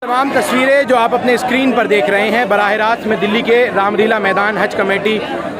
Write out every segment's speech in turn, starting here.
तमाम तस्वीरें जो आप अपने स्क्रीन पर देख रहे हैं बराह रास्त में दिल्ली के रामलीला मैदान हज कमेटी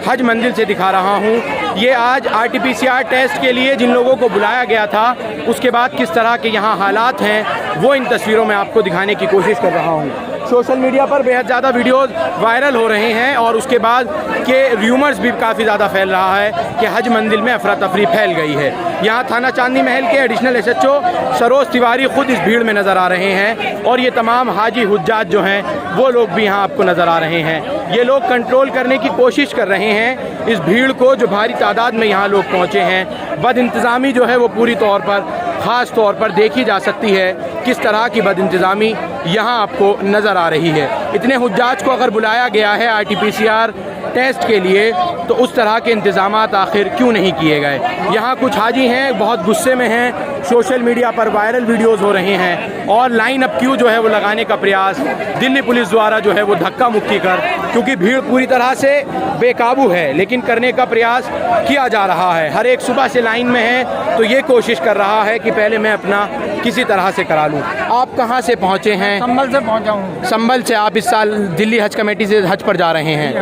हज मंजिल से दिखा रहा हूं। ये आज RT-PCR टेस्ट के लिए जिन लोगों को बुलाया गया था उसके बाद किस तरह के यहाँ हालात हैं वो इन तस्वीरों में आपको दिखाने की कोशिश कर रहा हूँ। सोशल मीडिया पर बेहद ज़्यादा वीडियोस वायरल हो रहे हैं और उसके बाद के र्यूमर्स भी काफ़ी ज़्यादा फैल रहा है कि हज मंजिल में अफरा तफरी फैल गई है। यहाँ थाना चांदनी महल के एडिशनल SHO सरोज तिवारी खुद इस भीड़ में नज़र आ रहे हैं और ये तमाम हाजी हुज्जाज जो हैं वो लोग भी यहाँ आपको नज़र आ रहे हैं। ये लोग कंट्रोल करने की कोशिश कर रहे हैं इस भीड़ को जो भारी तादाद में यहाँ लोग पहुँचे हैं। बदइंतज़ामी जो है वो पूरी तौर पर ख़ास तौर पर देखी जा सकती है किस तरह की बदइंतज़ामी यहाँ आपको नज़र आ रही है। इतने हुज्जाज को अगर बुलाया गया है RT-PCR टेस्ट के लिए तो उस तरह के इंतज़ामात आखिर क्यों नहीं किए गए। यहाँ कुछ हाजी हैं बहुत गुस्से में हैं, सोशल मीडिया पर वायरल वीडियोस हो रहे हैं और लाइन अप क्यू जो है वो लगाने का प्रयास दिल्ली पुलिस द्वारा जो है वो धक्का मुक्की कर, क्योंकि भीड़ पूरी तरह से बेकाबू है लेकिन करने का प्रयास किया जा रहा है। हर एक सुबह से लाइन में है तो ये कोशिश कर रहा है कि पहले मैं अपना किसी तरह से करा लूँ। आप कहाँ से पहुँचे हैं? संभल से पहुँचा हूँ। संभल से आप इस साल दिल्ली हज कमेटी से हज पर जा रहे हैं,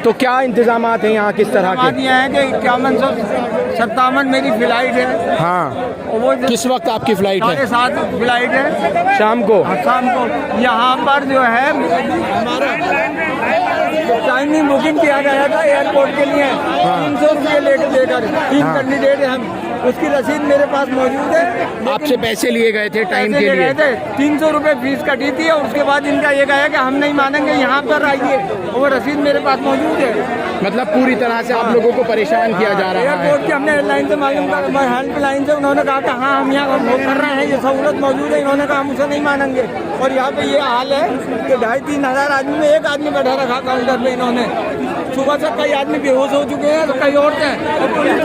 तो क्या इंतजामात हैं यहाँ किस तरह के? ये है कि 5157 मेरी फ्लाइट है। हाँ, वो किस वक्त आपकी फ़्लाइट है? 7:30 फ्लाइट है शाम को। शाम को यहाँ पर जो है हमारा टाइमिंग बुकिंग किया गया था एयरपोर्ट के लिए 300 रुपये लेकर देकर 3 कैंडिडेट हम, उसकी रसीद मेरे पास मौजूद है। आपसे पैसे लिए गए थे टाइम के लिए? 300 रुपये फीस कटी थी और उसके बाद इनका ये कहा कि हम नहीं मानेंगे, यहाँ पर आइए, वो रसीद मेरे पास मौजूद है। मतलब पूरी तरह से आप लोगों को परेशान किया जा रहा है। एयरपोर्ट के हमने एयरलाइन से मालूम करा, हेल्पलाइन से उन्होंने कहा कि हाँ हम यहाँ कर रहे हैं, ये सहूलत मौजूद है। इन्होंने कहा हम उसे नहीं मानेंगे और यहाँ पे ये हाल है कि 2,500-3 हज़ार आदमी में एक आदमी बैठा रखा काउंटर पे। इन्होंने सुबह से कई आदमी बेहोश हो चुके हैं तो कई औरतें हैं और पुलिस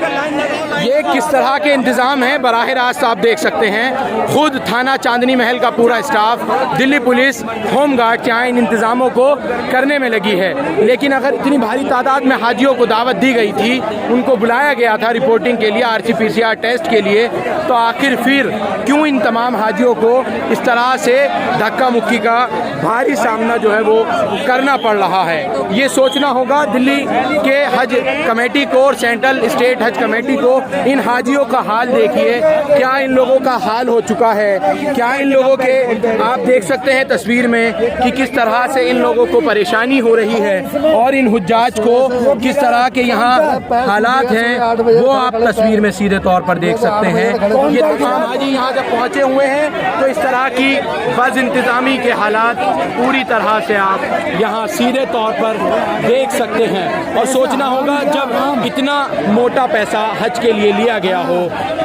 लाइन लगा। ये किस तरह के इंतज़ाम हैं बराह रास्त आप देख सकते हैं। खुद थाना चांदनी महल का पूरा staff, Delhi police, home guard यहाँ इन इंतज़ामों को करने में लगी है। लेकिन अगर इतनी भारी तादाद में हाजियों को दावत दी गई थी, उनको बुलाया गया था रिपोर्टिंग के लिए RT-PCR टेस्ट के लिए, तो आखिर फिर क्यों इन तमाम हाजियों को इस तरह से धक्का मुक्की का भारी सामना जो है वो करना पड़ रहा है? ये सोचना होगा दिल्ली के हज कमेटी को और सेंट्रल स्टेट हज कमेटी को। इन हाजियों का हाल देखिए, क्या इन लोगों का हाल हो चुका है, क्या इन लोगों के, आप देख सकते हैं तस्वीर में कि किस तरह से इन लोगों को परेशानी हो रही है और इन हुज्जाज को किस तरह के यहाँ हालात हैं वो आप तस्वीर में सीधे तौर पर देख सकते हैं। ये तमाम हाजी यहाँ जब पहुँचे हुए हैं तो इस तरह की बद इंतज़ामी के हालात पूरी तरह से आप यहाँ सीधे तौर पर देख सकते हैं। और सोचना होगा जब इतना मोटा पैसा हज के लिए लिया गया हो,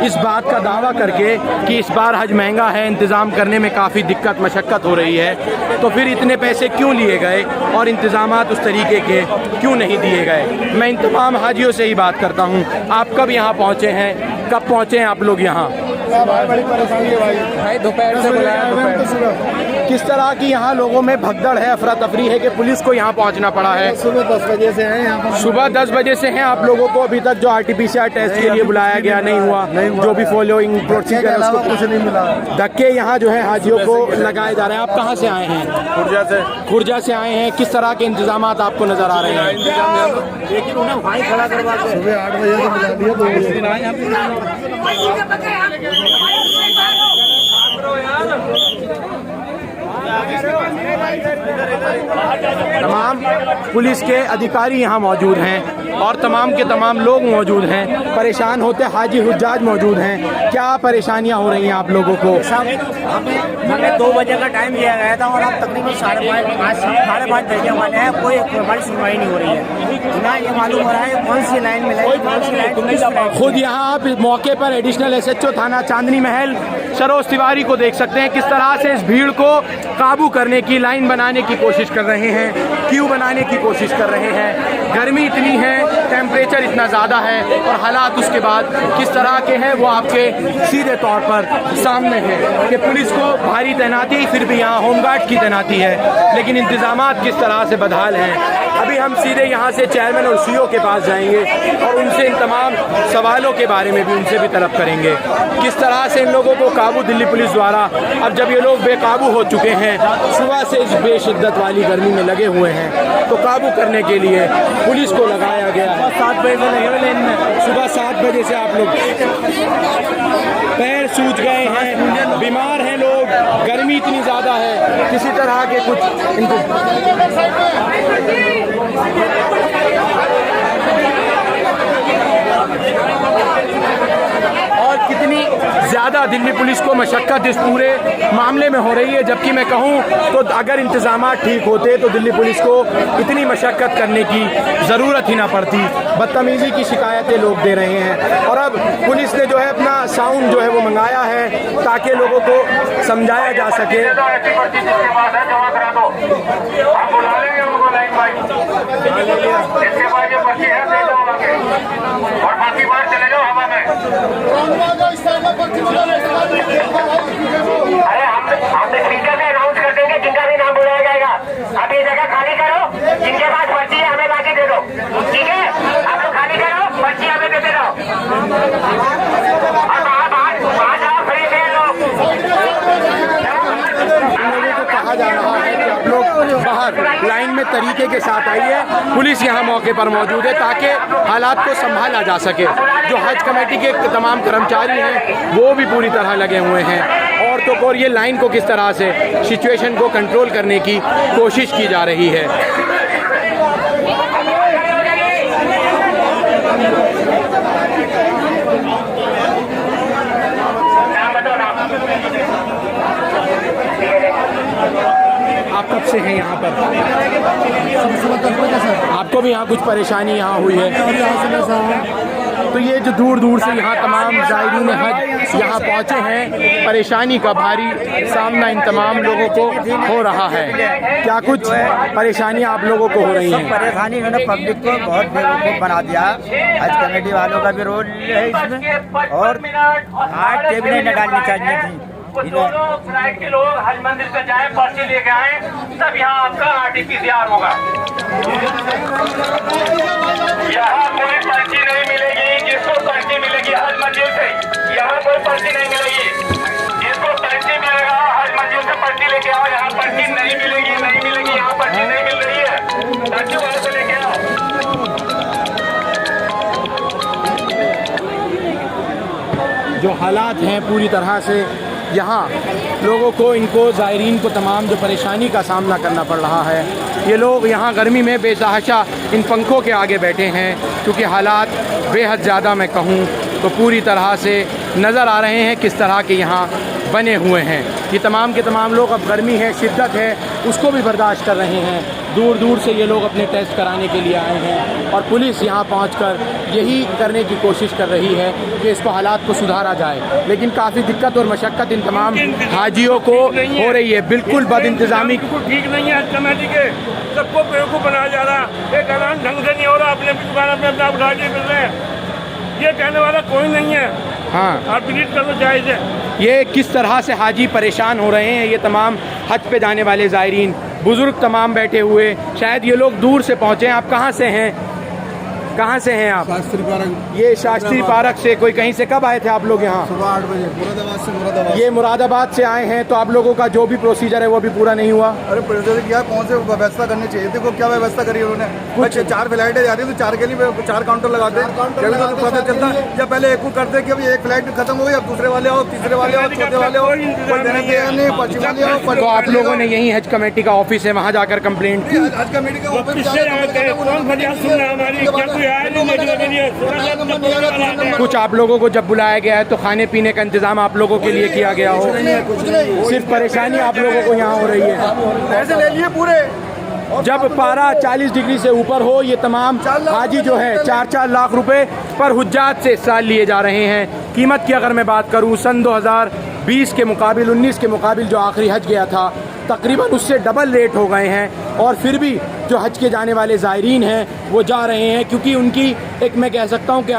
इस बात का दावा करके कि इस बार हज महंगा है, इंतज़ाम करने में काफ़ी दिक्कत मशक्क़त हो रही है, तो फिर इतने पैसे क्यों लिए गए और इंतज़ामात उस तरीके के क्यों नहीं दिए गए? मैं इन तमाम हाजियों से ही बात करता हूँ। आप कब यहाँ पहुँचे हैं, कब पहुँचे हैं आप लोग यहाँ? बड़ी परेशानी है भाई, दोपहर से बुलाया। किस तरह की यहाँ लोगों में भगदड़ है, अफरा तफरी है कि पुलिस को यहाँ पहुँचना पड़ा है? सुबह 10 बजे से हैं यहाँ पर। सुबह 10 बजे से हैं आप लोगों को अभी तक जो RT-PCR टेस्ट के लिए बुलाया गया नहीं हुआ, जो भी फॉलोइंग प्रोसीजर है उसको कुछ नहीं मिला। धक्के यहाँ जो है हाजियों को लगाए जा रहे हैं। आप कहाँ से आए हैं? खुर्जा से। खुर्जा से आए हैं। किस तरह के इंतजामात आपको नजर आ रहे हैं? लेकिन उन्हें वहीं खड़ा करवा के सुबह 8 बजे से बुला दिया, 2 बजे। तमाम पुलिस के अधिकारी यहाँ मौजूद हैं और तमाम के तमाम लोग मौजूद हैं, परेशान होते हाजी हुज्जाज मौजूद हैं। क्या परेशानियाँ हो रही हैं आप लोगों को? हमें 2 बजे का टाइम दिया गया था और अब तकरीबन 5:30 बजे वाले हैं, कोई हमारी सुनवाई नहीं हो रही है। ना ये मालूम हो रहा है कौन सी लाइन में खुद यहाँ आप मौके पर एडिशनल SHO थाना चांदनी महल सरोज तिवारी को देख सकते हैं किस तरह से इस भीड़ को काबू करने की, लाइन बनाने की कोशिश कर रहे हैं, क्यू बनाने की कोशिश कर रहे हैं। गर्मी इतनी है, टेम्परेचर इतना ज़्यादा है और हालात उसके बाद किस तरह के हैं वो आपके सीधे तौर पर सामने है कि पुलिस को भारी तैनाती, फिर भी यहाँ होमगार्ड की तैनाती है, लेकिन इंतज़ामात किस तरह से बदहाल हैं अभी हम सीधे यहाँ से चेयरमैन और सीईओ के पास जाएंगे और उनसे इन तमाम सवालों के बारे में भी उनसे भी तलब करेंगे। किस तरह से इन लोगों को काबू दिल्ली पुलिस द्वारा, अब जब ये लोग बेकाबू हो चुके हैं, सुबह से इस बेशिद्दत वाली गर्मी में लगे हुए हैं, तो काबू करने के लिए पुलिस को लगाया गया है। 7 बजे से लगे हुए लाइन में, सुबह 7 बजे से आप लोग पैर सूज गए हैं, बीमार हैं लोग, गर्मी इतनी ज़्यादा है, किसी तरह के कुछ और कितनी ज़्यादा दिल्ली पुलिस को मशक्क़त इस पूरे मामले में हो रही है। जबकि मैं कहूँ तो अगर इंतज़ामात ठीक होते तो दिल्ली पुलिस को इतनी मशक्क़त करने की ज़रूरत ही ना पड़ती। बदतमीज़ी की शिकायतें लोग दे रहे हैं और अब पुलिस ने जो है अपना साउंड जो है वो मंगाया है ताकि लोगों को समझाया जा सके। अरे हम स्पीकर में अनाउंस कर देंगे जिनका भी नाम बुलाया जाएगा। अब ये जगह खाली करो, जिनके पास पर्ची है हमें लाके दे दो, ठीक है? आप लोग खाली करो, पर्ची हमें देते रहो और बाहर जाओ, खड़ी से लोग। लोगों को कहा जा रहा है कि आप लोग बाहर लाइन में तरीके के साथ आइए। पुलिस यहाँ मौके पर मौजूद है ताकि हालात को संभाला जा सके। जो हज कमेटी के तमाम कर्मचारी हैं वो भी पूरी तरह लगे हुए हैं औरतों को, और ये लाइन को किस तरह से सिचुएशन को कंट्रोल करने की कोशिश की जा रही है। आप कब से हैं यहाँ पर? आपको भी यहाँ कुछ परेशानी यहाँ हुई है? तो ये जो दूर दूर से यहाँ तमाम ज़ायरीन हज यहाँ पहुँचे हैं, परेशानी का भारी सामना इन तमाम लोगों को हो रहा है। क्या कुछ परेशानी आप लोगों को हो रही हैं? परेशानी इन्होंने पब्लिक को बहुत बेवकूफ़ बना दिया। हज कमेटी वालों का भी रोल है इसमें, और 8 टेबलें न डालनी चाहिए थी। दोनों फ्लाइट के लोग हज मंदिर से जाए, पर्ची लेके आए, तब यहाँ आपका RT-PCR होगा। यहाँ कोई पर्ची नहीं मिलेगी। जिसको पर्ची मिलेगी हज मंदिर से, यहाँ कोई पर्ची नहीं मिलेगी। जिसको पर्ची मिलेगा हज मंदिर से पर्ची लेके आओ। यहाँ पर्ची नहीं मिलेगी, नहीं मिलेगी। यहाँ पर्ची नहीं मिल रही है, पर्ची वाले से लेके आओ। जो हालात हैं पूरी तरह से यहाँ लोगों को, इनको ज़ायरीन को तमाम जो परेशानी का सामना करना पड़ रहा है। ये लोग यहाँ गर्मी में बेतहाशा इन पंखों के आगे बैठे हैं क्योंकि हालात बेहद ज़्यादा मैं कहूँ तो पूरी तरह से नज़र आ रहे हैं किस तरह के यहाँ बने हुए हैं। ये तमाम के तमाम लोग अब गर्मी है, शिद्दत है, उसको भी बर्दाश्त कर रहे हैं। दूर दूर से ये लोग अपने टेस्ट कराने के लिए आए हैं और पुलिस यहाँ पहुँचकर यही करने की कोशिश कर रही है कि इसको हालात को सुधारा जाए। लेकिन काफ़ी दिक्कत और मशक्क़त इन तमाम हाजियों को हो रही है। बिल्कुल बदइंतज़ामी ठीक नहीं है। हज कमेटी के सबको बेवकूफ़ बनाया जा रहा, एक ऐलान ढंग से नहीं हो रहा, अपने दुकान अपने आप उठा के मिल रहे हैं। ये कहने वाला कोई नहीं है। हाँ, आप डिलीट कर लो जायज़ है। ये किस तरह से हाजी परेशान हो रहे हैं। ये तमाम हज पे जाने वाले ज़ायरीन, बुज़ुर्ग तमाम बैठे हुए, शायद ये लोग दूर से पहुँचे हैं। आप कहाँ से हैं? कहाँ से हैं आप? शास्त्री पार्क। ये शास्त्री पार्क से कोई कहीं से कब आए थे आप लोग यहाँ? सुबह 8 बजे मुरादाबाद से। मुरादाबाद ये मुरादाबाद से आए हैं, तो आप लोगों का जो भी प्रोसीजर है वो भी पूरा नहीं हुआ? अरे प्रोसीजर क्या, कौन से व्यवस्था करनी चाहिए? देखो क्या व्यवस्था करी उन्होंने। कुछ 4 फ्लाइटें जा रही थी, तो 4 के लिए 4 काउंटर लगाते हैं। तो पता चलता या पहले एक को करते कि अभी एक फ्लाइट खत्म हो गई, अब दूसरे वाले आओ, तीसरे वाले आओ, चौथे वाले आओ, कोई देने तैयार नहीं, पर्ची वाले आओ। तो आप लोगों ने यही हज कमेटी का ऑफिस है वहाँ जाकर कंप्लेंट की? हज कमेटी का कुछ आप लोगों को जब बुलाया गया है तो खाने पीने का इंतजाम आप लोगों के लिए किया गया हो? सिर्फ परेशानी आप लोगों को यहाँ हो रही है। पैसे ले लिए पूरे। जब पारा 40 डिग्री से ऊपर हो, ये तमाम हाजी जो है 4-4 लाख रुपए पर हुज्जात से इस साल लिए जा रहे हैं। कीमत की अगर मैं बात करूँ, सन 2020 के मुकाबिल 19 के मुकाबिल जो आखिरी हज गया था, तकरीबन उससे डबल रेट हो गए हैं और फिर भी जो हज के जाने वाले ज़ायरीन हैं वो जा रहे हैं, क्योंकि उनकी एक मैं कह सकता हूँ कि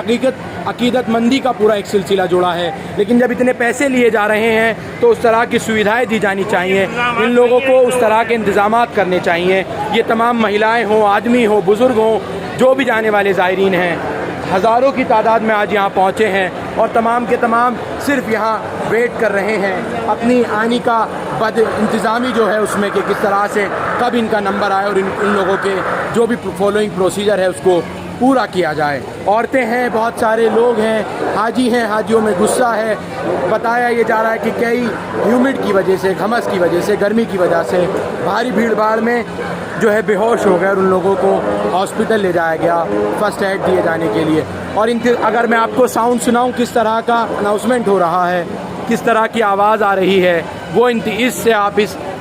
अकीदतमंदी का पूरा एक सिलसिला जुड़ा है। लेकिन जब इतने पैसे लिए जा रहे हैं तो उस तरह की सुविधाएं दी जानी चाहिए, इन लोगों को उस तरह के इंतज़ामात करने चाहिए। ये तमाम महिलाएं हों, आदमी हो, बुज़ुर्ग हों, जो भी जाने वाले ज़ायरीन हैं, हज़ारों की तादाद में आज यहाँ पहुँचे हैं और तमाम के तमाम सिर्फ यहाँ वेट कर रहे हैं अपनी आने का बद इंतज़ामी जो है उसमें कि किस तरह से कब इनका नंबर आए और इन लोगों के जो भी फॉलोइंग प्रोसीजर है उसको पूरा किया जाए। औरतें हैं, बहुत सारे लोग हैं, हाजी हैं, हाजियों में गुस्सा है। बताया ये जा रहा है कि कई ह्यूमिड की वजह से, घमस की वजह से, गर्मी की वजह से भारी भीड़ भाड़ में जो है बेहोश हो गए और उन लोगों को हॉस्पिटल ले जाया गया फ़र्स्ट एड दिए जाने के लिए। और अगर मैं आपको साउंड सुनाऊं किस तरह का अनाउंसमेंट हो रहा है, किस तरह की आवाज़ आ रही है, वो इससे आप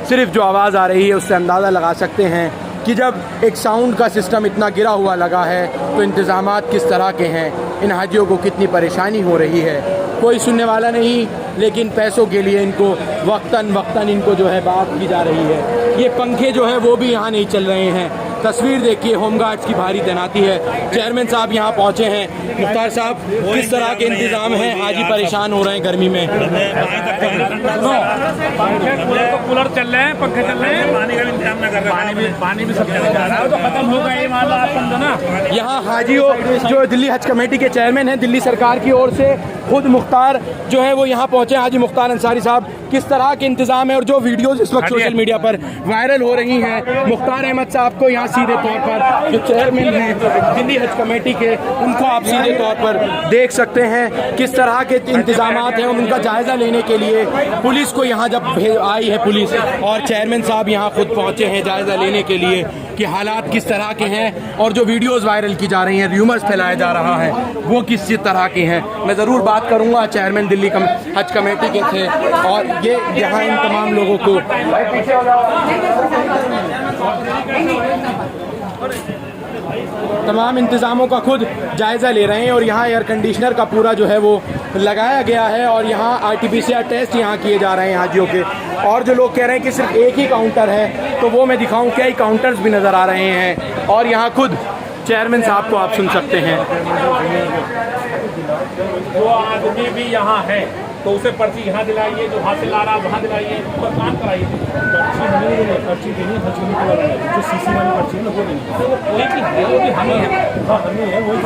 सिर्फ जो आवाज़ आ रही है उससे अंदाज़ा लगा सकते हैं कि जब एक साउंड का सिस्टम इतना गिरा हुआ लगा है तो इंतज़ामात किस तरह के हैं, इन हाजियों को कितनी परेशानी हो रही है। कोई सुनने वाला नहीं, लेकिन पैसों के लिए इनको वक्तन इनको जो है बात की जा रही है। ये पंखे जो है वो भी यहाँ नहीं चल रहे हैं। तस्वीर देखिए, होमगार्ड्स की भारी तैनाती है। चेयरमैन साहब यहाँ पहुँचे हैं। मुख्तार साहब, किस तरह के इंतज़ाम हैं? हाजी परेशान हो रहे हैं गर्मी में। कूलर चल रहे हैं, पंखे चल रहे हैं, पानी का भी इंतजाम न कर रहे हैं, पानी भी सब जगह जा रहा है, तो खत्म होगा ये मामला, आप समझो ना। यहाँ हाजियों जो दिल्ली हज कमेटी के चेयरमैन हैं, दिल्ली सरकार की ओर से खुद मुख्तार जो है वो यहाँ पहुँचे, हाजी मुख्तार अंसारी साहब, किस तरह के इंतज़ाम है और जो वीडियोज़ इस वक्त सोशल मीडिया पर वायरल हो रही हैं, मुख्तार अहमद साहब को यहाँ सीधे तौर पर जो चेयरमैन हैं दिल्ली हज कमेटी के, उनको आप सीधे तौर पर देख सकते हैं किस तरह के इंतज़ामात हैं। उनका जायज़ा लेने के लिए पुलिस को यहाँ जब आई है पुलिस और चेयरमैन साहब यहाँ खुद पहुँचे हैं जायज़ा लेने के लिए कि हालात किस तरह के हैं और जो वीडियोज़ वायरल की जा रही हैं, र्यूमर्स फैलाया जा रहा है, वो किस तरह के हैं। मैं ज़रूर बात करूँगा, चेयरमैन दिल्ली हज कमेटी के थे और ये यहाँ इन तमाम लोगों को तमाम इंतज़ामों का खुद जायज़ा ले रहे हैं और यहाँ एयर कंडीशनर का पूरा जो है वो लगाया गया है और यहाँ RT-PCR टेस्ट यहाँ किए जा रहे हैं हाजियों के। और जो लोग कह रहे हैं कि सिर्फ एक ही काउंटर है, तो वो मैं दिखाऊं, कई काउंटर्स भी नज़र आ रहे हैं और यहाँ खुद चेयरमैन साहब को आप सुन सकते हैं। जो आदमी भी यहाँ है तो उसे पर्ची यहाँ दिलाइए, जो हासिल आ रहा है वहाँ दिलाइए, पर काम कराइए। पर्ची देनी है, जो सीसी वाली पर्ची है ना वो देनी है, वो कोई भी है, वो भी हम ही है, हम ही है, वही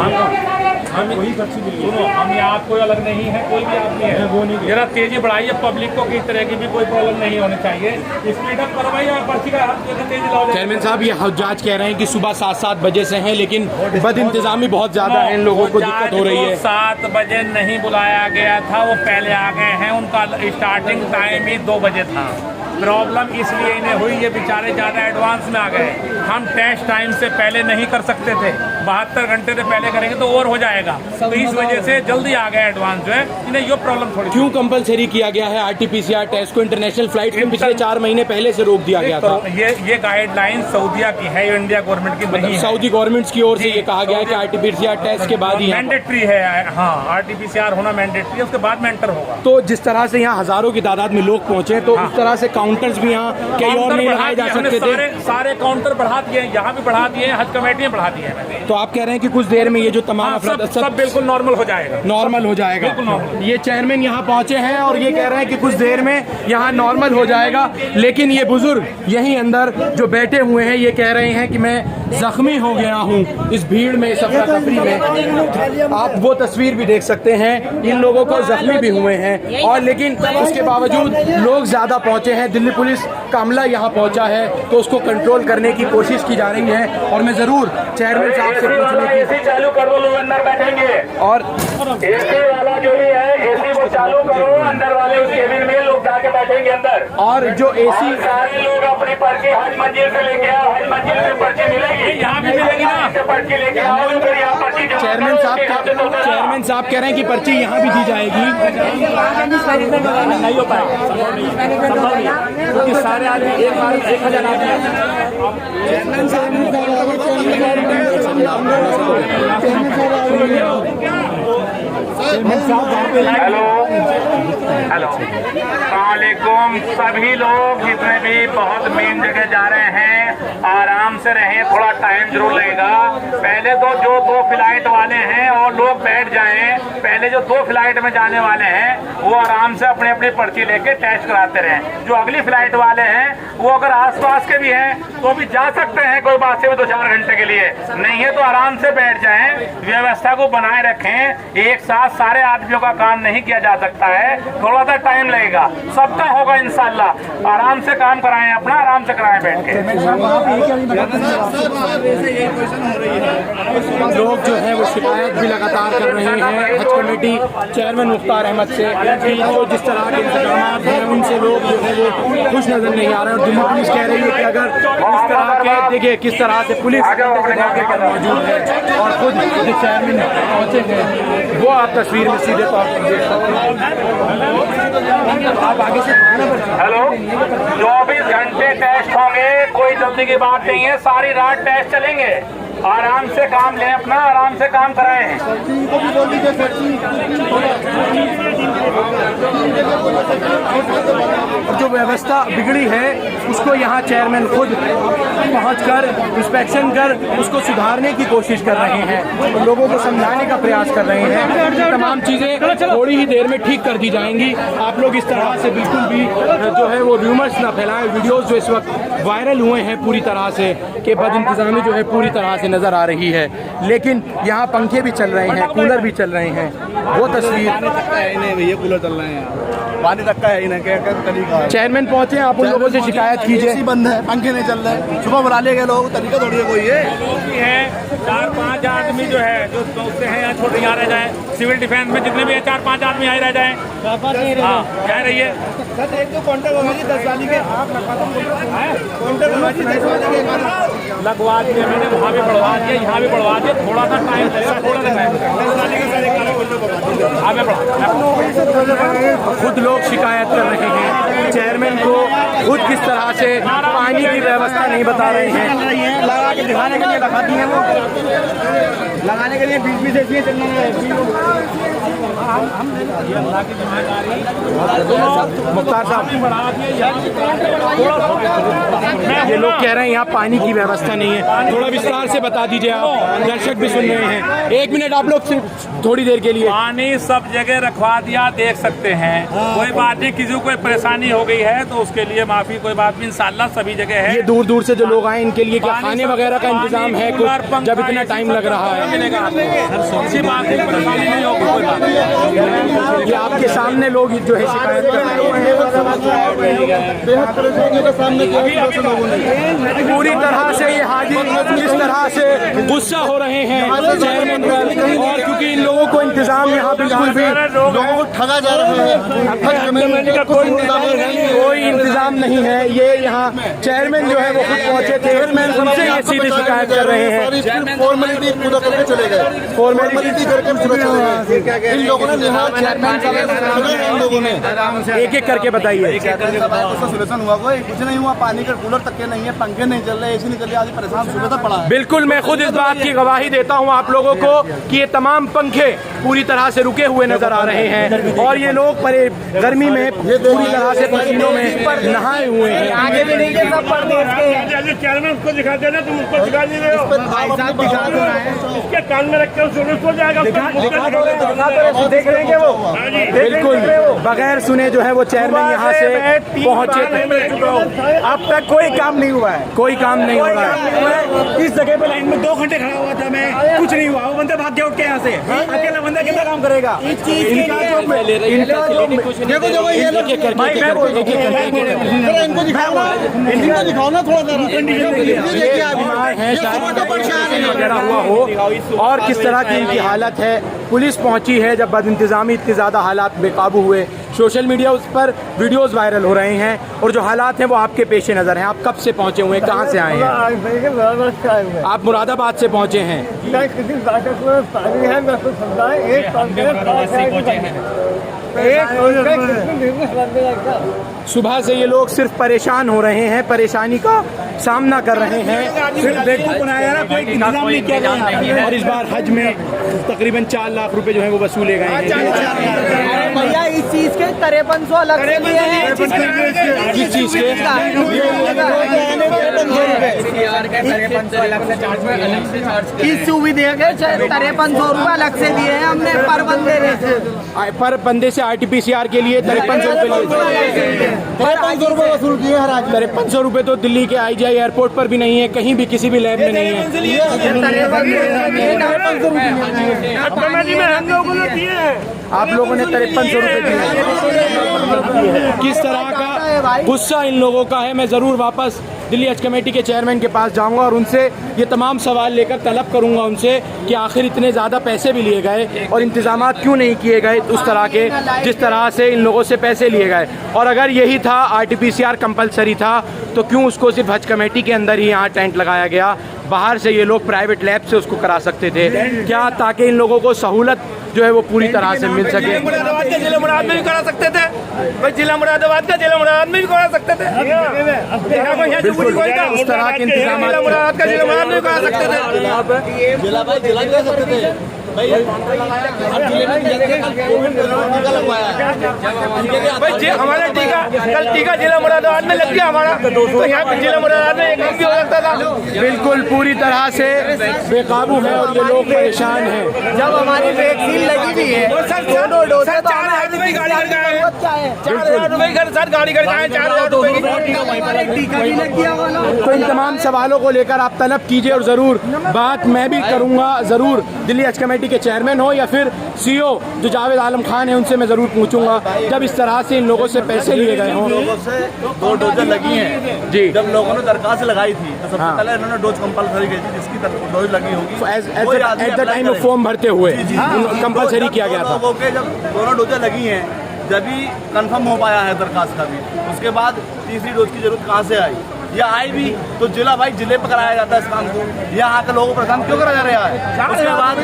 वही पर्ची दिल्ली। सुनो, हम यहाँ कोई अलग नहीं है, कोई भी आदमी है, वो नहीं। जरा तेजी बढ़ाइए, पब्लिक को किस तरह की भी कोई प्रॉब्लम नहीं होनी चाहिए, स्पीड अप करवाइए और पर्ची का तेजी लाओ। चेयरमैन साहब, ये हज्जाज कह रहे हैं कि सुबह 7 बजे से हैं, लेकिन बद इंतज़ामी बहुत ज़्यादा है, इन लोगों को दिक्कत हो रही है। 7 बजे नहीं बुलाया गया था, वो पहले आ गए हैं, उनका स्टार्टिंग टाइम ही 2 बजे था। प्रॉब्लम इसलिए इन्हें हुई, ये बेचारे ज़्यादा एडवांस में आ गए। हम टेस्ट टाइम से पहले नहीं कर सकते थे, 72 घंटे से पहले करेंगे तो और हो जाएगा, तो इस वजह से जल्दी आ गए एडवांस जो है, इन्हें ये प्रॉब्लम थोड़ी। क्यों कंपलसरी किया गया है RT-PCR टेस्ट को? इंटरनेशनल फ्लाइट में पिछले 4 महीने पहले से रोक दिया गया था। ये गाइडलाइन सऊदीया की है, इंडिया गवर्नमेंट की नहीं है। सऊदी गवर्नमेंट की ओर से ये कहा गया है कि RT-PCR टेस्ट के बाद ही मैंडेटरी है। हाँ, RT-PCR होना मैंडेटरी है, उसके बाद में एंटर होगा। तो जिस तरह से यहाँ हजारों की तादाद में लोग पहुँचे, तो उस तरह से काउंटर्स भी यहाँ कई और नहीं लगाए जा सकते थे। सारे काउंटर बढ़ा दिए, यहाँ भी बढ़ा दिए, हज कमेटी ने बढ़ा दिए हैं। तो आप कह रहे हैं कि कुछ देर में ये जो तमाम सब बिल्कुल नॉर्मल हो जाएगा, नॉर्मल हो जाएगा। ये चेयरमैन यहाँ पहुँचे हैं और ये कह रहे हैं कि कुछ देर में यहाँ नॉर्मल हो जाएगा, लेकिन ये बुजुर्ग यहीं अंदर जो बैठे हुए हैं ये कह रहे हैं कि मैं जख्मी हो गया हूँ इस भीड़ में, इस अफरा तफरी में। आप वो तस्वीर भी देख सकते हैं, इन लोगों को जख्मी भी हुए हैं और लेकिन उसके बावजूद लोग ज़्यादा पहुँचे हैं। दिल्ली पुलिस का अमला यहाँ पहुँचा है तो उसको कंट्रोल करने की कोशिश की जा रही है और मैं ज़रूर चेयरमैन साहब से पूछने की चालू कर दो, लोग अंदर बैठेंगे। और एसी वाला जो भी है एसी वो चालू करो, अंदर वाले उस केबिन में लोग जाके बैठेंगे अंदर। और जो AC सारे लोग अपनी पर्ची हज मंजिल से लेके आओ, हज मंजिल से पर्ची मिलेगी, यहाँ भी मिलेगी ना, पर्ची लेके आओ, फिर यहाँ पर्ची चेयरमैन साहब कह रहे हैं कि पर्ची यहाँ भी दी जाएगी। नहीं हो पाएगा, क्योंकि सारे आदमी एक बार 1000 हेलो वालेकुम। सभी लोग जितने भी बहुत मेन जगह जा रहे हैं आराम से रहें, थोड़ा टाइम जरूर लगेगा। पहले तो जो 2 फ्लाइट वाले हैं और लोग बैठ जाएं, पहले जो 2 फ्लाइट में जाने वाले हैं वो आराम से अपनी अपनी पर्ची लेके टेस्ट कराते रहें। जो अगली फ्लाइट वाले हैं वो अगर आसपास के भी हैं तो भी जा सकते हैं, कोई बात से भी 2-4 घंटे के लिए, नहीं है तो आराम से बैठ जाएं। व्यवस्था को बनाए रखें, एक साथ सारे आदमियों का काम नहीं किया जा सकता है, थोड़ा सा टाइम लगेगा, सबका होगा इंशाल्लाह। आराम से काम कराएं, अपना आराम से कराएं बैठ के। लोग जो है वो शिकायत भी लगातार कर रहे हैं हज कमेटी चेयरमैन मुख्तार अहमद से कि जो जिस तरह के इंतजाम हैं उनसे लोग जो है वो खुश नजर नहीं आ रहे हैं। और दिल्ली पुलिस कह रही है कि अगर इस तरह के देखिए किस तरह से पुलिस मौके पर मौजूद है और खुद जो चेयरमैन पहुंचे हैं वो आप तस्वीर में सीधे तौर पर देख सकते हैं। आप आगे से हेलो, 24 घंटे टेस्ट होंगे, कोई जल्दी की बात नहीं है, सारी रात टेस्ट चलेंगे। आराम से काम लें, अपना आराम से काम कराएं। और जो व्यवस्था बिगड़ी है उसको यहाँ चेयरमैन खुद पहुंचकर इंस्पेक्शन कर उसको सुधारने की कोशिश कर रहे हैं और लोगों को समझाने का प्रयास कर रहे हैं कि तमाम चीज़ें थोड़ी ही देर में ठीक कर दी जाएंगी। आप लोग इस तरह से बिल्कुल भी जो है वो रूमर्स ना फैलाएं। वीडियोस जो इस वक्त वायरल हुए हैं पूरी तरह से कि बदइंतजामी जो है पूरी तरह से नज़र आ रही है, लेकिन यहाँ पंखे भी चल रहे हैं, कूलर भी चल रहे हैं। वो तस्वीर भैया कूलर चल रहे हैं, पानी तक का है ही नहीं, क्या तरीका है। चेयरमैन पहुंचे, आप उन लोगों से शिकायत कीजिए। बंद है, पंखे नहीं चल रहे, सुबह बुला लिए गए लोग, तरीका थोड़ी है कोई है। 4-5 आदमी जो है जो दोस्त हैं यहाँ छोटे यहाँ रह जाए, सिविल डिफेंस में जितने भी हैं 4-5 आदमी यहाँ रह जाए। हाँ क्या रही है सर, एक तो काउंटर होगा जी 10 वाली के, आप काउंटर होगा जी 10 वाली के लगवा दिए मैंने, वहाँ भी बढ़वा दिया, यहाँ भी बढ़वा दिया, थोड़ा सा टाइम लगेगा, थोड़ा सा टाइम। खुद लोग शिकायत कर रहे हैं चेयरमैन को, खुद किस तरह से पानी की व्यवस्था नहीं बता रहे हैं। लगा के दिखाने के लिए लगाती हैं वो, लगाने के लिए बीच ऐसी चलना मुख्तार साहब, ये लोग कह रहे हैं यहाँ पानी की व्यवस्था नहीं है, थोड़ा विस्तार से बता दीजिए, आप दर्शक भी सुन रहे हैं। 1 मिनट आप लोग सिर्फ थोड़ी देर के लिए। पानी सब जगह रखवा दिया, देख सकते हैं, कोई बात नहीं, किसी को कोई परेशानी हो गई है तो उसके लिए माफी, कोई बात नहीं, इंशाल्लाह सभी जगह है। ये दूर दूर से जो लोग आए इनके लिए क्या खाने वगैरह का इंतजाम है कुछ, जब इतना टाइम लग रहा है? मिलेगा आपको, किसी बात की परेशानी नहीं होगी, कोई बात नहीं। ये आपके सामने लोग जो है शिकायत कर रहे हैं पूरी तरह से। ये हाजी इस तरह से गुस्सा हो रहे हैं चेयरमैन पर, और क्योंकि इन लोगों को इंतजाम यहाँ बिल्कुल भी लोगों को ठगा जा रहा है, कोई इंतजाम नहीं है। ये यहाँ चेयरमैन जो है वो खुद पहुँचे थे, उनसे ये सीधी शिकायत कर रहे हैं। फॉर्मेलिटी पूरा करके चले गए, फॉर्मेलिटी करके पूरा चले गए। इन लोगों ने इन लोगों ने एक एक करके बताइए। सोल्यूशन हुआ कोई कुछ नहीं हुआ, पानी का कूलर तक के नहीं है, पंखे नहीं चल रहे, एसी नहीं चल रही, आज परेशान सुबह तक पड़ा है। बिल्कुल, मैं खुद इस बात की गवाही देता हूं आप लोगों को कि ये तमाम पंखे पूरी तरह से रुके हुए नजर आ रहे हैं और ये लोग गर्मी में पूरी तरह से पसीनों में नहाए हुए हैं। आगे भी नहीं, सब परदेश के चेयरमैन को दिखा देना, तुम उसको दिखा नहीं रहे हो, भाई साहब दिखा दो रहे हैं, उसके कान में रख कर हो जाएगा, देख रहे हैं वो बिल्कुल बगैर सुने जो है वो चेयरमैन यहाँ से पहुंचे थे। अब तक कोई काम नहीं हुआ है, कोई काम नहीं हो रहा है। इस जगह पे लाइन में 2 घंटे खड़ा हुआ था मैं, कुछ नहीं हुआ। वो बंदा भाग गया उठ के यहाँ से, अकेला बंदा कितना काम करेगा? देखो देखो ये लोग इनको दिखाओ ना थोड़ा बीमार हैं, शायद वगैरह हुआ हो, और किस तरह की इनकी हालत है। पुलिस पहुंची है जब बदइंतजामी इतनी ज़्यादा हालात बेकाबू हुए। सोशल मीडिया उस पर वीडियोस वायरल हो रहे हैं और जो हालात हैं वो आपके पेशे नज़र हैं। आप कब से पहुंचे हुए हैं, कहाँ से आए हैं? आप मुरादाबाद से पहुंचे हैं। सुबह से ये लोग सिर्फ परेशान हो रहे हैं, परेशानी का सामना कर रहे हैं। और इस बार हज में तकरीबन 4 लाख रुपए जो है वो वसूले गए हैं। भैया इस चीज के 5300 अलग से लिए हैं। किस चीज़ के? इस सुविधा के 5300 रुपये अलग से दिए हैं हमने पर बंदे पर बंदे से RT-PCR के लिए 5300 रुपये 5300 रुपये वसूल किए हर आज 5300 रुपये तो दिल्ली के IGI एयरपोर्ट पर भी नहीं है, कहीं भी किसी भी लैब में नहीं है। आप लोगों ने 5300 रुपये दिए। किस तरह का गुस्सा इन लोगों का है। मैं ज़रूर वापस दिल्ली हज कमेटी के चेयरमैन के पास जाऊंगा और उनसे ये तमाम सवाल लेकर तलब करूंगा उनसे कि आखिर इतने ज़्यादा पैसे भी लिए गए और इंतजामात क्यों नहीं किए गए उस तरह के जिस तरह से इन लोगों से पैसे लिए गए। और अगर यही था RT-PCR कंपलसरी था तो क्यों उसको सिर्फ हज कमेटी के अंदर ही यहाँ टेंट लगाया गया, बाहर से ये लोग प्राइवेट लैब से उसको करा सकते थे क्या, ताकि इन लोगों को सहूलत जो है वो पूरी तरह से मिल सके। मुरादाबाद के जिला मुराद में भी करा सकते थे भाई, जिला मुरादाबाद का जिला मुराद में भी करा सकते थे। बिल्कुल उस तरह के इंतजाम मुरादाबाद का जिला मुराद में भी करा सकते थे। भाई हमारा टीका कल टीका जिला मुरादाबाद में लग गया हमारा, तो यहाँ पे जिला मुरादाबाद में एक काम भी हो सकता था। बिल्कुल पूरी तरह से बेकाबू है और ये लोग परेशान हैं। जब हमारी वैक्सीन लगी भी है दोनों डोज 4,000 रुपये गाड़ी कर गए, 4,000 रुपये के साथ गाड़ी कर गए, 4,000 रुपये टीका भी लग गया वाला। तो इन तमाम सवालों को लेकर आप तलब कीजिए और ज़रूर बात मैं भी करूंगा, ज़रूर दिल्ली हज कमेटी के चेयरमैन हो या फिर CEO जो जावेद आलम खान है उनसे मैं ज़रूर पूछूंगा जब इस तरह से इन लोगों से पैसे लिए गए हों। लोगों से 2 डोजें लगी हैं जी, जब लोगों ने दरखास्त लगाई थी तो सबसे पहले इन्होंने डोज कंपलसरी की थी, जिसकी डोज लगी होगी at the time of form भरते हुए कंपलसरी किया गया था। लोगों के जब दोनों डोजें लगी हैं जब ही कंफर्म हो पाया है दरखास्त का भी, उसके बाद तीसरी डोज की जरूरत कहाँ से आई या आई भी तो जिला भाई जिले पर कराया जाता है इस काम को, यहाँ के लोगों पर काम क्यों कराया जा रहा है। उसके बाद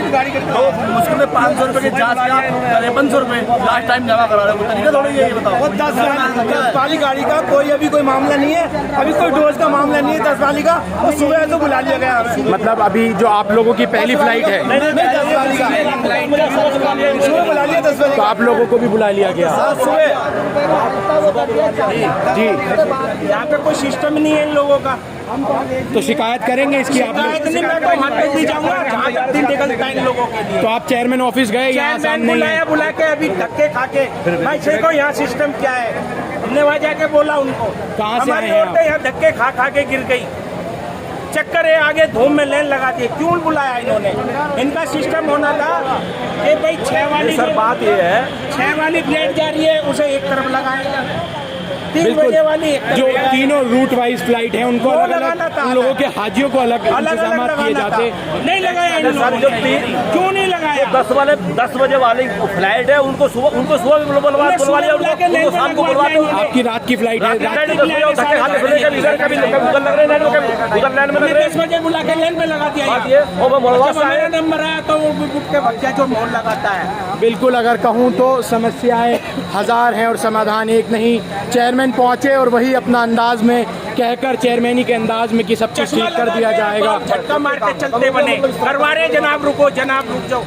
लोग मुश्किल में 500 रुपये की जाँच का 5300 रुपये लास्ट टाइम जमा करा रहे हैं, तरीका थोड़ी है ये बताओ। 10 वाली गाड़ी का कोई अभी कोई मामला नहीं है, अभी कोई डोज का मामला नहीं है 10 वाली का, वो सुबह तो बुला लिया गया हमें। मतलब अभी जो आप लोगों की पहली फ्लाइट है सुबह बुला लिया 10 बजे, तो आप लोगों को भी बुला लिया गया जी। यहाँ पे कोई सिस्टम नहीं है इन लोगों का। तो शिकायत करेंगे इसकी आप शिकायत नहीं, मैं तो वहाँ पे भी जाऊँगा जहाँ तक दिन निकलता है इन लोगों के लिए। तो आप चेयरमैन ऑफिस गए यहाँ चेयरमैन सामने ही है? बुला के अभी धक्के खा के भाई देखो यहाँ सिस्टम क्या है, हमने वहाँ जाके बोला उनको कहाँ से आए हमारी हैं आप? औरतें यहाँ धक्के खा खा के गिर गई, चक्कर है आगे धूम में लेन लगा दी। क्यों बुलाया इन्होंने? इनका सिस्टम होना था कि भाई 6 वाली सर बात ये है 6 वाली प्लेट जा रही है उसे एक तरफ लगाएगा, 3 बिल्कुल। बजे वाली एक जो तरफ तीनों रूट वाइज फ्लाइट है उनको वो अलग लगाना अलग था। उन लोगों के हाजियों को अलग इंतजाम किए जाते। नहीं लगाया इन लोगों ने। क्यों नहीं लगाया? 10 बजे वाली फ्लाइट है, उनको सुबह बुलवा लिया, उनको शाम को बुलवा दिया। आपकी रात की फ्लाइट है, रात की 10 बजे बुला के लेन में लगा दिया। जब मेरा नंबर आया तो वो बुक के बच्चा जो मोड़ लगाता है। बिल्कुल अगर कहूँ तो समस्याएं हजार हैं और समाधान एक नहीं। चेयरमैन पहुंचे और वही अपना अंदाज में कहकर चेयरमैनी के अंदाज में कि सब कुछ ठीक कर दिया जाएगा। झटका मार के चलते बने, करवारे जनाब रुको, जनाब रुक जाओ।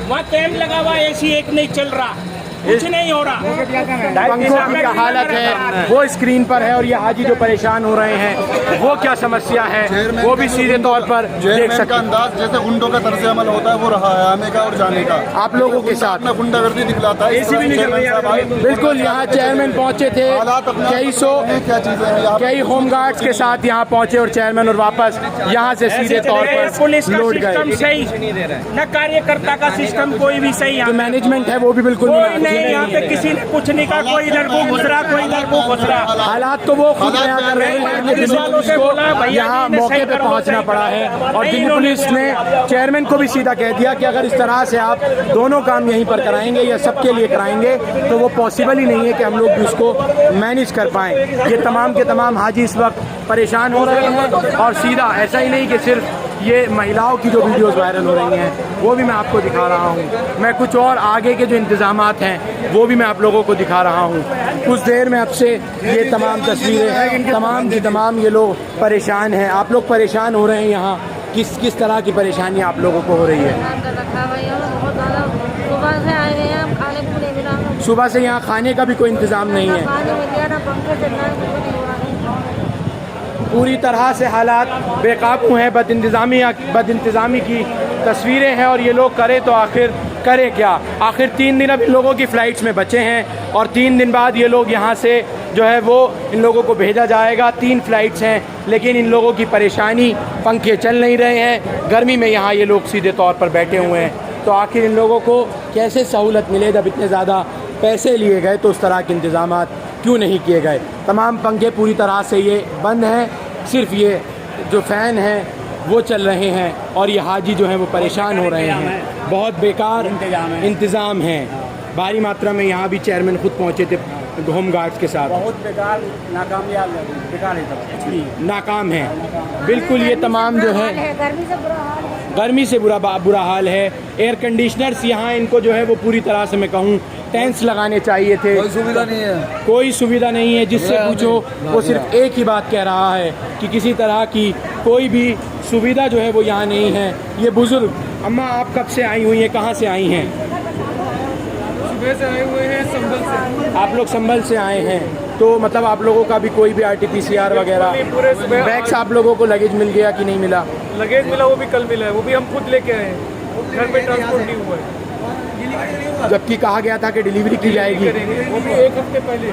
वहाँ कैंप लगा हुआ AC एक नहीं चल रहा, कुछ नहीं हो रहा। पंखों की क्या हालत है वो स्क्रीन पर है और ये हाजी जो परेशान हो रहे हैं वो क्या समस्या है वो भी सीधे तौर पर देख सकते का हैं। अंदाज जैसे गुंडों का तर्ज अमल होता है वो रहा है आने का और जाने का, आप लोगों के साथ अपना गुंडागर्दी दिखलाता है। बिल्कुल यहाँ चेयरमैन पहुंचे थे, क्या चीजें हैं कई होमगार्ड्स के साथ यहाँ पहुंचे और चेयरमैन और वापस यहाँ से सीधे तौर पर पुलिस का लौट सिस्टम गए। सही न कार्यकर्ता का सिस्टम कोई भी सही जो मैनेजमेंट है वो भी बिल्कुल कोई नहीं, यहाँ पे किसी ने कुछ नहीं कहा। कोई इधर को घुस रहा, कोई इधर को घुस रहा। हालात तो वो खुद बयां कर रहे हैं कि दिल्ली पुलिस को यहाँ मौके पे पहुँचना पड़ा है और दिल्ली पुलिस ने चेयरमैन को भी सीधा कह दिया कि अगर इस तरह से आप दोनों काम यहीं पर कराएंगे या सबके लिए कराएंगे तो वो पॉसिबल ही नहीं है कि हम लोग भी उसको मैनेज कर पाएँ। ये तमाम के तमाम हाजी इस वक्त परेशान हो रहे हैं और सीधा ऐसा ही नहीं कि सिर्फ ये महिलाओं की जो वीडियोस वायरल हो रही हैं वो भी मैं आपको दिखा रहा हूँ। मैं कुछ और आगे के जो इंतज़ामात हैं वो भी मैं आप लोगों को दिखा रहा हूँ। कुछ देर में आपसे ये तमाम तस्वीरें तमाम की तमाम ये लोग परेशान हैं। आप लोग परेशान हो रहे हैं यहाँ, किस तरह की परेशानी आप लोगों को हो रही है? सुबह से आए हैं हम, खाने को नहीं मिला। सुबह से यहाँ खाने का भी कोई इंतज़ाम नहीं है। पानी मिल गया ना, पंखे चल रहा है, कुछ नहीं हो रहा है। पूरी तरह से हालात बेकाबू हैं। बदइंतज़ामी की तस्वीरें हैं और ये लोग करें तो आखिर करें क्या। आखिर 3 दिन अब इन लोगों की फ़्लाइट्स में बचे हैं और 3 दिन बाद ये लोग यहाँ से जो है वो इन लोगों को भेजा जाएगा। 3 फ़्लाइट्स हैं लेकिन इन लोगों की परेशानी, पंखे चल नहीं रहे हैं, गर्मी में यहाँ ये लोग सीधे तौर पर बैठे हुए हैं। तो आखिर इन लोगों को कैसे सहूलत मिले जब इतने ज़्यादा पैसे लिए गए तो उस तरह के इंतज़ाम क्यों नहीं किए गए। तमाम पंखे पूरी तरह से ये बंद हैं, सिर्फ ये जो फ़ैन हैं वो चल रहे हैं और ये हाजी जो हैं वो परेशान हो रहे हैं। बहुत बेकार इंतज़ाम है। भारी मात्रा में यहाँ भी चेयरमैन खुद पहुँचे थे होम गार्ड्स के साथ। बहुत बेकार, नाकामयाब, बेकार है सब, नाकाम है बिल्कुल। ये तमाम जो है गर्मी से बुरा हाल है। गर्मी से बुरा हाल है। एयर कंडीशनर्स यहाँ इनको जो है वो पूरी तरह से मैं कहूँ टेंट्स लगाने चाहिए थे। कोई सुविधा नहीं है, कोई सुविधा नहीं है। जिससे पूछो वो सिर्फ एक ही बात कह रहा है कि किसी तरह की कोई भी सुविधा जो है वो यहाँ नहीं है। ये बुजुर्ग अम्मा, आप कब से आई हुई हैं, कहाँ से आई हैं? सुबह से आए हुए हैं संभल से। आप लोग संभल से आए हैं तो मतलब आप लोगों का भी कोई भी RT-PCR वगैरह पूरे सुबह बैग्स आप लोगों को लगेज मिल गया कि नहीं मिला? लगेज मिला, वो भी कल मिला है, वो भी हम खुद लेके आए हैं, घर पे ट्रांसपोर्ट नहीं हुआ है। जबकि कहा गया था कि डिलीवरी की जाएगी। वो भी 1 हफ्ते पहले,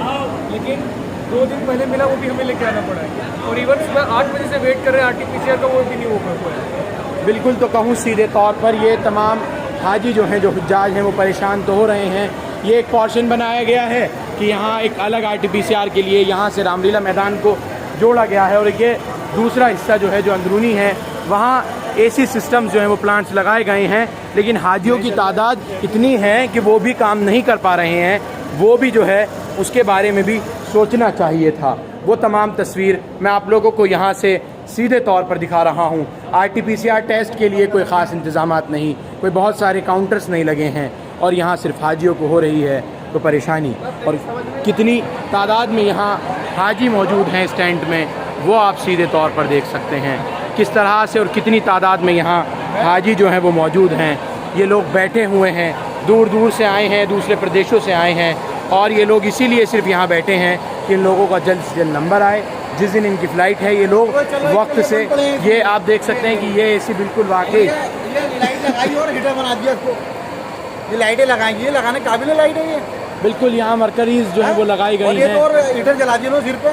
लेकिन 2 दिन पहले मिला, वो भी हमें लेके आना पड़ा है। और इवन सुबह 8 बजे से वेट कर रहे हैं RT-PCR का, वो भी नहीं हो पाया है। बिल्कुल, तो कहूँ सीधे तौर पर ये तमाम हाजी जो हैं, जो हुज्जाज हैं, वो परेशान तो हो रहे हैं। ये एक पोर्शन बनाया गया है कि यहाँ एक अलग RT-PCR के लिए यहाँ से रामलीला मैदान को जोड़ा गया है और ये दूसरा हिस्सा जो है, जो अंदरूनी है, वहाँ AC सिस्टम्स जो हैं वो प्लांट्स लगाए गए हैं। लेकिन हाजियों की तादाद इतनी है कि वो भी काम नहीं कर पा रहे हैं। वो भी जो है उसके बारे में भी सोचना चाहिए था। वो तमाम तस्वीर मैं आप लोगों को यहाँ से सीधे तौर पर दिखा रहा हूँ। RT-PCR टेस्ट के लिए कोई ख़ास इंतज़ामात नहीं, कोई बहुत सारे काउंटर्स नहीं लगे हैं और यहाँ सिर्फ हाजियों को हो रही है तो परेशानी। और कितनी तादाद में यहाँ हाजी मौजूद हैं स्टैंड में, वो आप सीधे तौर पर देख सकते हैं किस तरह से और कितनी तादाद में यहाँ हाजी जो हैं वो मौजूद हैं। ये लोग बैठे हुए हैं, दूर दूर से आए हैं, दूसरे प्रदेशों से आए हैं और ये लोग इसीलिए सिर्फ यहाँ बैठे हैं कि इन लोगों का जल्द से जल्द नंबर आए। जिस दिन इनकी फ़्लाइट है ये लोग वक्त से, ये आप देख सकते हैं कि ये AC बिल्कुल वाकई लाइट लगाई और हीटर बना दिया इसको। ये लाइटें लगाएंगी, ये लगाने काबिल लाइट है ये बिल्कुल। यहाँ मरकरीज जो है वो लगाई गई हैं और हीटर जला दिया सिर पे।